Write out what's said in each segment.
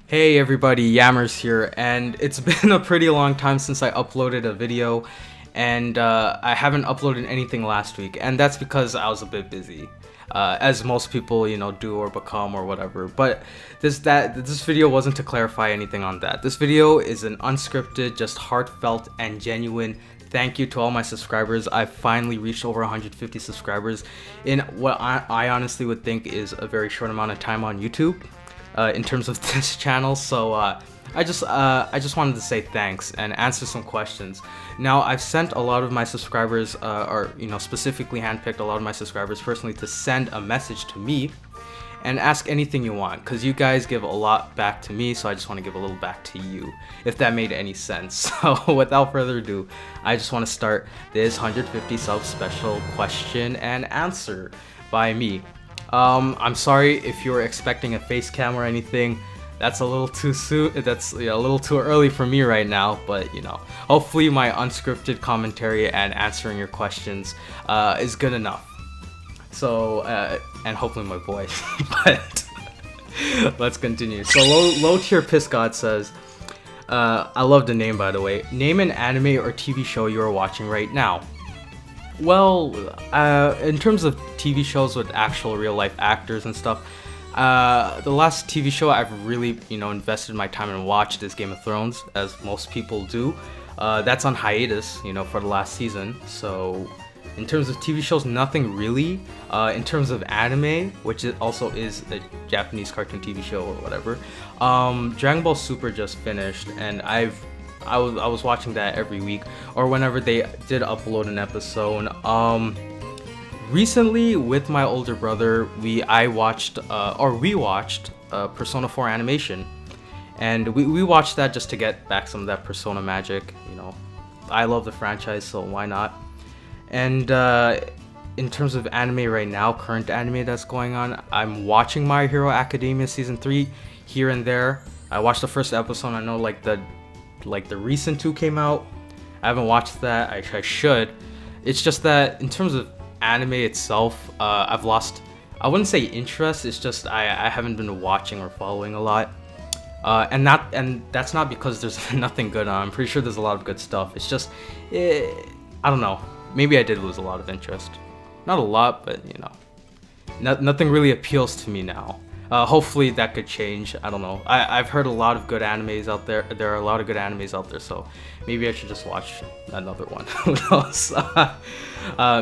Hey everybody, Yammers here, and it's been a pretty long time since I uploaded a video, and I haven't uploaded anything last week, and that's because I was a bit busy, as most people, do or become or whatever. But this video wasn't to clarify anything on that. This video is an unscripted, just heartfelt and genuine thank you to all my subscribers. I've finally reached over 150 subscribers in what I honestly would think is a very short amount of time on YouTube. In terms of this channel, so I just wanted to say thanks and answer some questions. Now, I've sent a lot of my subscribers, or specifically handpicked a lot of my subscribers personally to send a message to me and ask anything you want, because you guys give a lot back to me, so I just want to give a little back to you, if that made any sense. So without further ado, I just want to start this 150 sub special question and answer by me. I'm sorry if you were expecting a face cam or anything. That's a little too soon. That's a little too early for me right now. But hopefully my unscripted commentary and answering your questions is good enough. So and hopefully my voice. But let's continue. So low tier piss god says, I love the name, by the way. Name an anime or TV show you are watching right now. Well, in terms of TV shows with actual real life actors and stuff, the last TV show I've really, invested my time and watched is Game of Thrones, as most people do. That's on hiatus, for the last season. So, in terms of TV shows, nothing really. In terms of anime, which also is a Japanese cartoon TV show or whatever, Dragon Ball Super just finished, and I was watching that every week or whenever they did upload an episode. Recently with my older brother, we watched Persona 4 animation, and we watched that just to get back some of that Persona magic. I love the franchise, so why not? And in terms of anime right now, current anime that's going on, I'm watching My Hero Academia season 3 here and there. I watched the first episode. I know the recent 2 came out. I haven't watched that. I should. It's just that in terms of anime itself, I've lost, I wouldn't say interest, it's just I haven't been watching or following a lot. And that's not because there's nothing good on. I'm pretty sure there's a lot of good stuff. It's just, I don't know. Maybe I did lose a lot of interest. Not a lot, but nothing really appeals to me now. Hopefully that could change. I don't know. I've heard a lot of good animes out there. There are a lot of good animes out there, so maybe I should just watch another one. Who knows?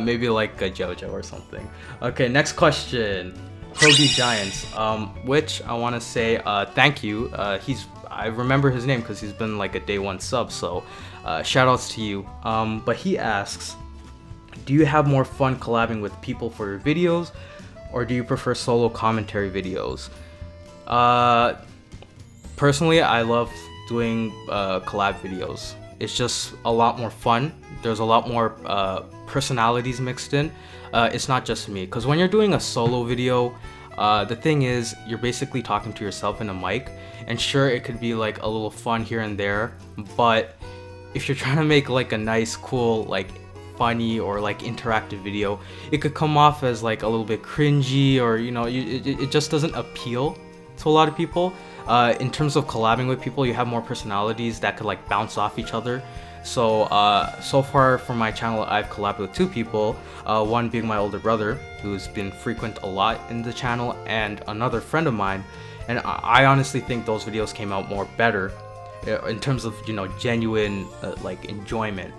Maybe like a JoJo or something. Okay, next question. Hoagie Giants, which I want to say thank you. I remember his name because he's been like a day one sub, so shout outs to you. But he asks, do you have more fun collabing with people for your videos, or do you prefer solo commentary videos? Personally, I love doing collab videos. It's just a lot more fun. There's a lot more personalities mixed in. It's not just me, because when you're doing a solo video, the thing is, you're basically talking to yourself in a mic, and sure, it could be like a little fun here and there, but if you're trying to make like a nice, cool, like funny or like interactive video, it could come off as like a little bit cringy, or it just doesn't appeal to a lot of people. In terms of collabing with people, you have more personalities that could like bounce off each other. So far for my channel, I've collabed with 2 people, one being my older brother, who's been frequent a lot in the channel, and another friend of mine, and I honestly think those videos came out more better in terms of genuine like enjoyment.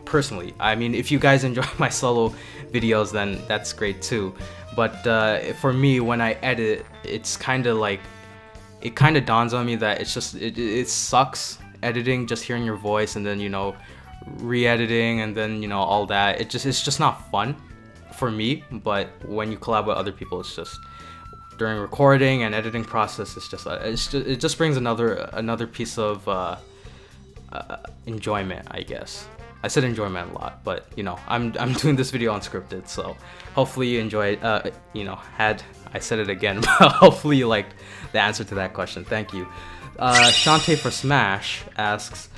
Personally, I mean, if you guys enjoy my solo videos, then that's great too. But for me, when I edit, it's kind of like, it kind of dawns on me that it sucks editing, just hearing your voice and then re-editing and then all that. It's just not fun for me. But when you collab with other people, it's just during recording and editing process, it just brings another piece of enjoyment, I guess. I said enjoyment a lot, but I'm doing this video unscripted, so hopefully you enjoyed. I said it again, but hopefully you liked the answer to that question. Thank you. Shantae for Smash asks,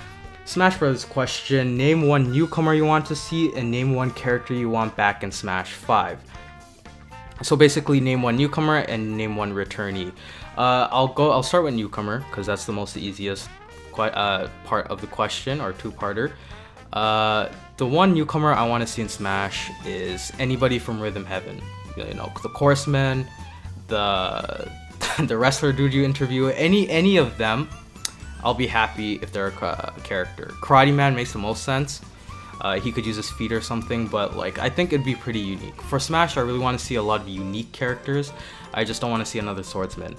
Smash Bros. Question: name one newcomer you want to see and name one character you want back in Smash 5. So basically, name one newcomer and name one returnee. I'll start with newcomer because that's the most easiest part of the question, or two-parter. The one newcomer I want to see in Smash is anybody from Rhythm Heaven. You know, the Chorusman, the the wrestler dude you interview, any of them. I'll be happy if they're a character. Karate Man makes the most sense. He could use his feet or something, but like I think it'd be pretty unique. For Smash, I really want to see a lot of unique characters. I just don't want to see another swordsman.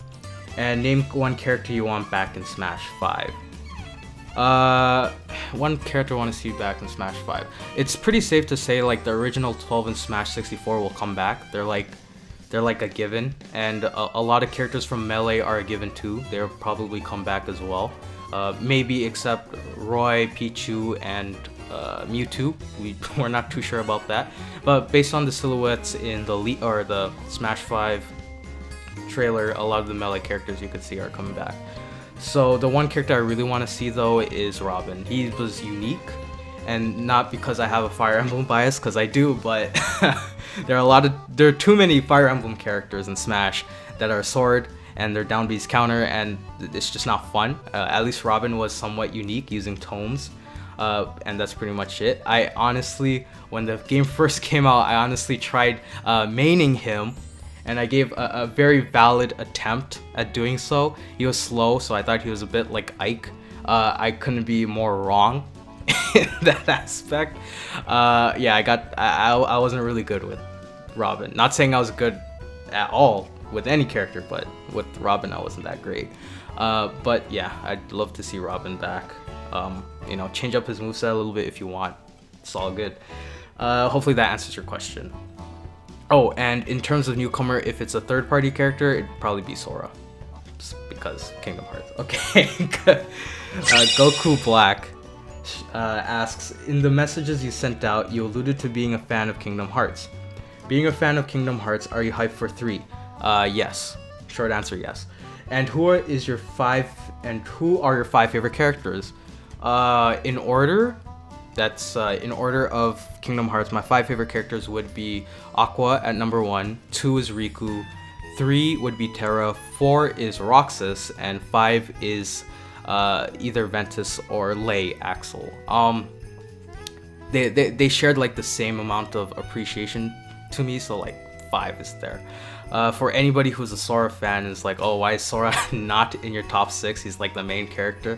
And name one character you want back in Smash 5. One character I want to see back in Smash 5. It's pretty safe to say like the original 12 in Smash 64 will come back. They're like a given, and a lot of characters from Melee are a given too. They'll probably come back as well. Maybe except Roy, Pichu, and Mewtwo. We're not too sure about that. But based on the silhouettes in the Smash 5 trailer, a lot of the Melee characters you could see are coming back. So the one character I really want to see though is Robin. He was unique, and not because I have a Fire Emblem bias, because I do, but there are too many Fire Emblem characters in Smash that are sword and they're down B's counter, and it's just not fun. At least Robin was somewhat unique using tomes, and that's pretty much it. I honestly, when the game first came out, I honestly tried maining him, and I gave a very valid attempt at doing so. He was slow, so I thought he was a bit like Ike. I couldn't be more wrong in that aspect. Yeah, I wasn't really good with Robin. Not saying I was good at all with any character, but with Robin I wasn't that great. But yeah, I'd love to see Robin back. You know, change up his moveset a little bit if you want. It's all good. Hopefully that answers your question. Oh, and in terms of newcomer, if it's a third-party character, it'd probably be Sora. Just because Kingdom Hearts. Okay, good. Goku Black asks, in the messages you sent out, you alluded to being a fan of Kingdom Hearts. Being a fan of Kingdom Hearts, are you hyped for 3? Yes. Short answer, yes. And who are your 5 favorite characters? In order, that's in order of Kingdom Hearts, my 5 favorite characters would be Aqua at number 1, 2 is Riku, 3 would be Terra, 4 is Roxas, and 5 is either Ventus or Lei Axel. They shared like the same amount of appreciation to me, so like 5 is there. For anybody who's a Sora fan is like, oh, why is Sora not in your top 6? He's like the main character.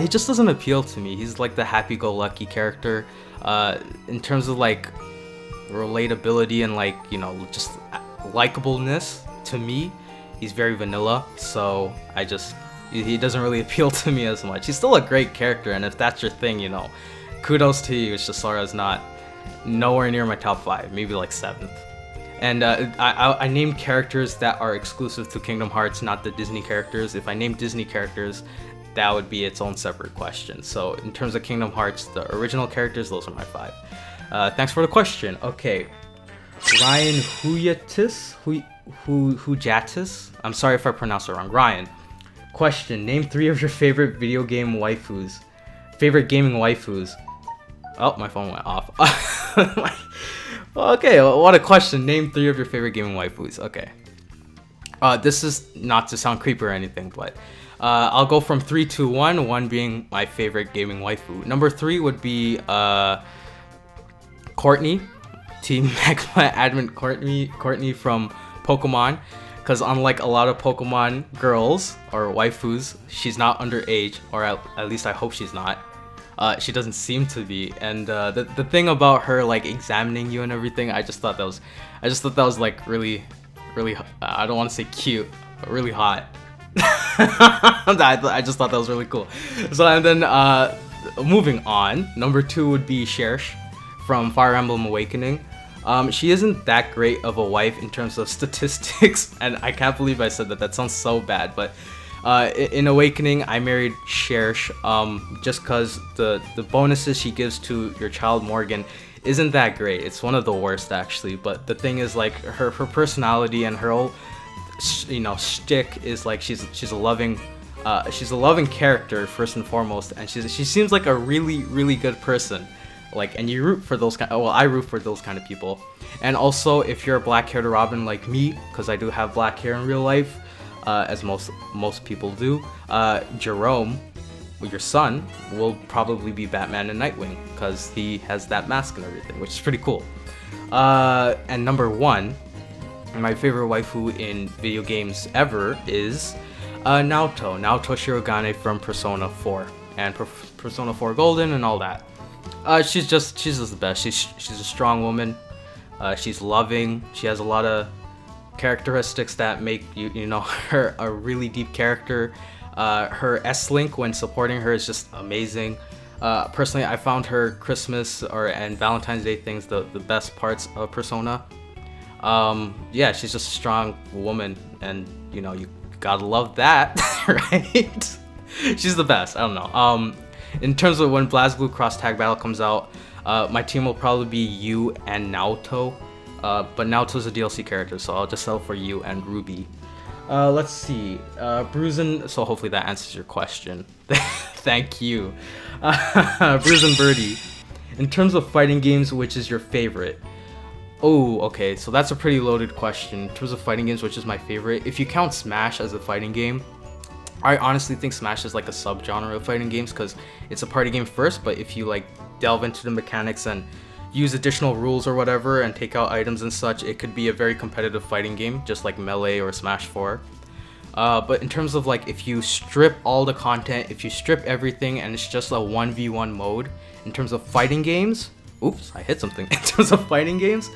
He just doesn't appeal to me. He's like the happy-go-lucky character. In terms of like relatability and like, you know, just likableness, to me, he's very vanilla. So he doesn't really appeal to me as much. He's still a great character, and if that's your thing, you know, kudos to you. It's just Sora's nowhere near my top 5, maybe like 7th. And I named characters that are exclusive to Kingdom Hearts, not the Disney characters. If I named Disney characters, that would be its own separate question. So in terms of Kingdom Hearts, the original characters, those are my 5. Thanks for the question. Okay, Ryan Hujatis. I'm sorry if I pronounced it wrong. Ryan, question: name 3 of your favorite video game waifus. Favorite gaming waifus. Oh, my phone went off. Okay, what a question. Name 3 of your favorite gaming waifus. Okay. This is not to sound creepy or anything, but I'll go from 3 to 1, 1 being my favorite gaming waifu. Number 3 would be Courtney, Team Magma admin Courtney from Pokemon, because unlike a lot of Pokemon girls or waifus, she's not underage, or at least I hope she's not. She doesn't seem to be, and the thing about her like examining you and everything, I just thought that was like really, I don't want to say cute, but really hot. I just thought that was really cool. So, and then moving on, number 2 would be Cherche from Fire Emblem Awakening. She isn't that great of a wife in terms of statistics, and I can't believe I said that. That sounds so bad, but in Awakening, I married Cherche just because the bonuses she gives to your child Morgan isn't that great. It's one of the worst actually, but the thing is like her personality and her whole, you know, shtick is like she's a loving character first and foremost, and she seems like a really good person, like, and you root for those I root for those kind of people. And also, if you're a black-haired Robin like me, because I do have black hair in real life, as most people do. Jerome, your son, will probably be Batman and Nightwing because he has that mask and everything, which is pretty cool. And number 1, my favorite waifu in video games ever is Naoto Shirogane from Persona 4 and Persona 4 Golden and all that. She's just the best. She's a strong woman. She's loving. She has a lot of characteristics that make you know her a really deep character. Her S-Link when supporting her is just amazing. Personally, I found her Christmas and Valentine's Day things the best parts of Persona. Yeah, she's just a strong woman, and you know, you gotta love that, right? She's the best. I don't know. In terms of when BlazBlue Cross Tag Battle comes out, my team will probably be Yu and Naoto. But Naoto's a DLC character, so I'll just settle for Yu and Ruby. Let's see. Bruisin', so hopefully that answers your question. Thank you. Bruisin' Birdie. In terms of fighting games, which is your favorite? Oh, okay, so that's a pretty loaded question. In terms of fighting games, which is my favorite? If you count Smash as a fighting game, I honestly think Smash is like a subgenre of fighting games because it's a party game first, but if you like delve into the mechanics and use additional rules or whatever and take out items and such, it could be a very competitive fighting game, just like Melee or Smash 4. But in terms of like, if you strip all the content, if you strip everything and it's just a 1v1 mode, in terms of fighting games, oops, I hit something. In terms of fighting games,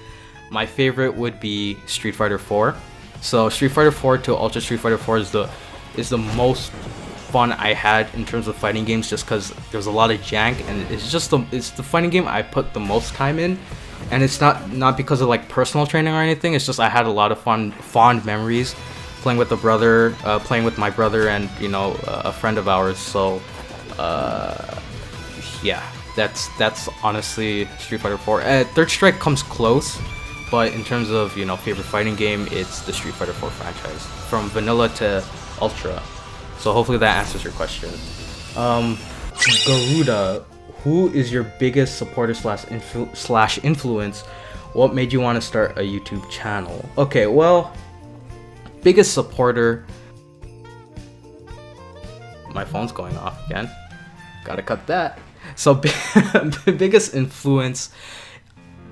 my favorite would be Street Fighter 4. So Street Fighter 4 to Ultra Street Fighter 4 is the most fun I had in terms of fighting games, just because there's a lot of jank, and it's the fighting game I put the most time in. And it's not because of like personal training or anything, it's just I had a lot of fond memories playing with my brother and, you know, a friend of ours. So yeah, that's honestly Street Fighter 4. Third Strike comes close, but in terms of, you know, favorite fighting game, it's the Street Fighter 4 franchise from vanilla to ultra. So hopefully that answers your question. Garuda, who is your biggest supporter slash influence? What made you want to start a YouTube channel? Okay, well, biggest supporter. My phone's going off again. Gotta cut that. So biggest influence.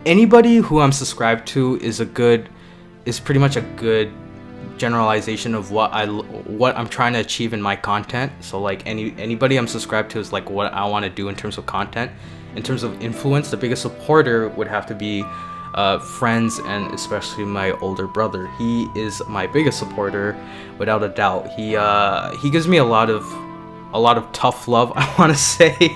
Anybody who I'm subscribed to is pretty much a good generalization of what I'm trying to achieve in my content. So like anybody I'm subscribed to is like what I want to do in terms of content. In terms of influence, the biggest supporter would have to be friends, and especially my older brother. He is my biggest supporter without a doubt. He gives me a lot of tough love, I want to say.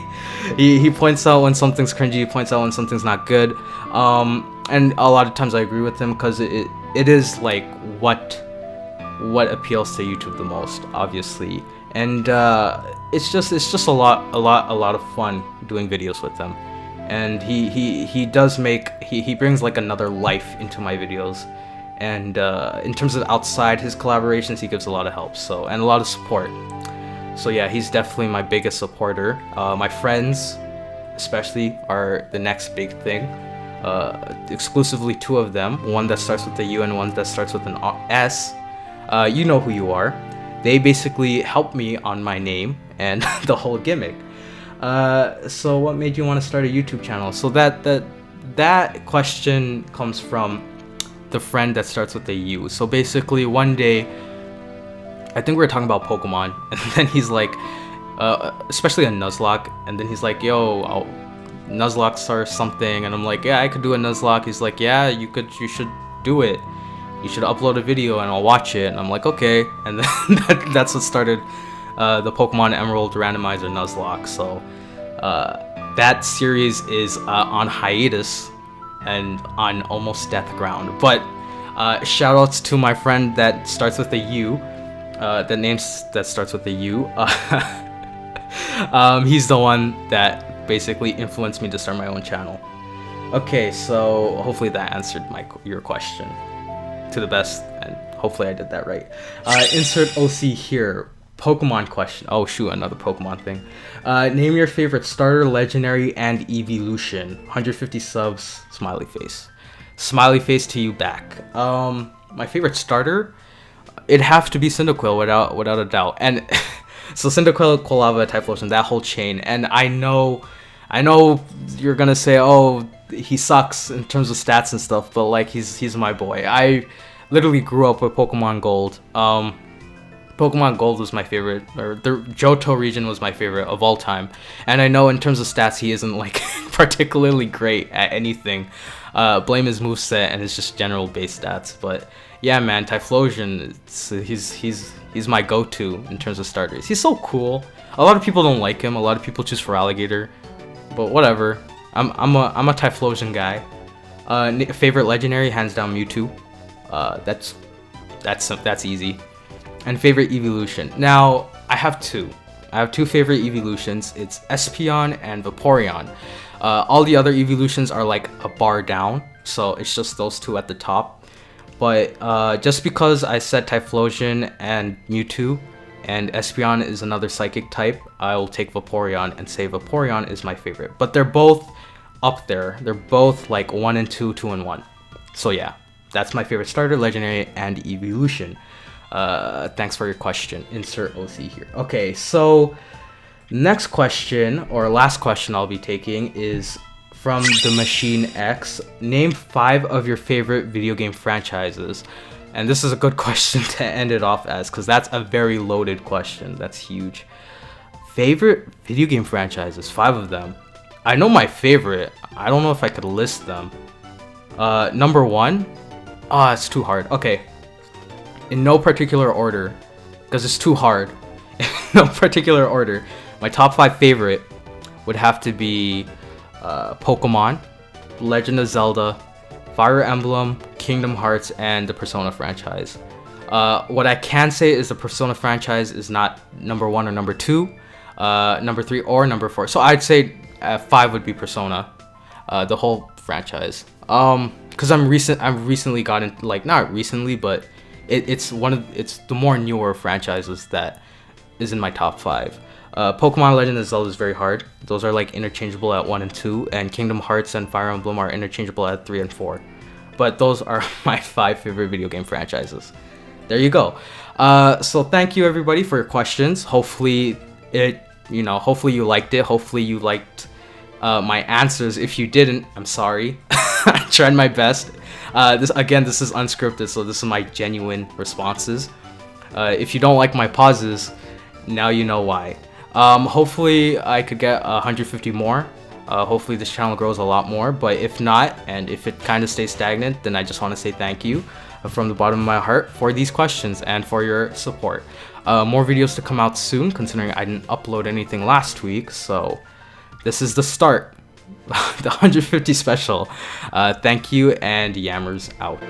He points out when something's cringy, he points out when something's not good, and a lot of times I agree with him, because it is like what appeals to YouTube the most, obviously. And it's just a lot of fun doing videos with him. And he brings like another life into my videos. And in terms of outside his collaborations, he gives a lot of help, and a lot of support. So yeah, he's definitely my biggest supporter. My friends, especially, are the next big thing. Exclusively 2 of them, one that starts with a U and one that starts with an S. You know who you are. They basically help me on my name and the whole gimmick. So what made you want to start a YouTube channel? So that question comes from the friend that starts with a U. So basically one day, I think we were talking about Pokemon, and then he's like, especially a Nuzlocke, and then he's like, yo, Nuzlocke or something, and I'm like, yeah, I could do a Nuzlocke. He's like, yeah, you should do it. You should upload a video and I'll watch it. And I'm like, okay. And then that's what started the Pokemon Emerald Randomizer Nuzlocke. So that series is on hiatus and on almost death ground. But shoutouts to my friend that starts with a U. The name that starts with a U. He's the one that basically influenced me to start my own channel. Okay, so hopefully that answered your question to the best, and hopefully I did that right. Insert OC here. Pokemon question. Oh shoot, another Pokemon thing. Name your favorite starter, legendary, and evolution. 150 subs, smiley face. Smiley face to you back. My favorite starter, It'd have to be Cyndaquil without a doubt. And so Cyndaquil, Quilava, Typhlosion, that whole chain. And I know you're gonna say, oh, he sucks in terms of stats and stuff, but like he's my boy. I literally grew up with Pokemon Gold. Pokemon Gold was my favorite, or the Johto region was my favorite of all time. And I know in terms of stats, he isn't like particularly great at anything. Blame his moveset and his just general base stats. But yeah, man, Typhlosion, he's my go-to in terms of starters. He's so cool. A lot of people don't like him. A lot of people choose for Alligator, but whatever. I'm a Typhlosion guy. Favorite legendary, hands down Mewtwo. That's easy. And favorite evolution. Now I have two. I have two favorite evolutions. It's Espeon and Vaporeon. All the other evolutions are like a bar down, so it's just those two at the top. But just because I said Typhlosion and Mewtwo, and Espeon is another psychic type, I will take Vaporeon and say Vaporeon is my favorite. But they're both up there. They're both like 1 and 2, 2 and 1. So yeah, that's my favorite starter, legendary, and evolution. Thanks for your question. Insert OC here. Okay, so next question, or last question I'll be taking, is from the Machine X. Name 5 of your favorite video game franchises. And this is a good question to end it off as, because that's a very loaded question. That's huge. Favorite video game franchises, 5 of them. I know my favorite. I don't know if I could list them. Number 1. It's too hard. Okay. In no particular order, because it's too hard. In no particular order, my top 5 favorite would have to be Pokemon, Legend of Zelda, Fire Emblem, Kingdom Hearts, and the Persona franchise. What I can say is the Persona franchise is not number 1 or number 2, number 3 or number 4. So I'd say 5 would be Persona, the whole franchise. Because I've recently gotten, like, not recently, but it's the more newer franchises that is in my top 5. Pokemon Legend of Zelda is very hard. Those are like interchangeable at 1 and 2, and Kingdom Hearts and Fire Emblem are interchangeable at 3 and 4. But those are my 5 favorite video game franchises. There you go. So thank you everybody for your questions. Hopefully hopefully you liked it. Hopefully you liked my answers. If you didn't, I'm sorry. I tried my best. This is unscripted, so this is my genuine responses. If you don't like my pauses, now you know why. Hopefully I could get 150 more. Hopefully this channel grows a lot more, but if not, and if it kind of stays stagnant, then I just want to say thank you from the bottom of my heart for these questions and for your support. More videos to come out soon, considering I didn't upload anything last week, so this is the start. The 150 special. Thank you, and Yammers out.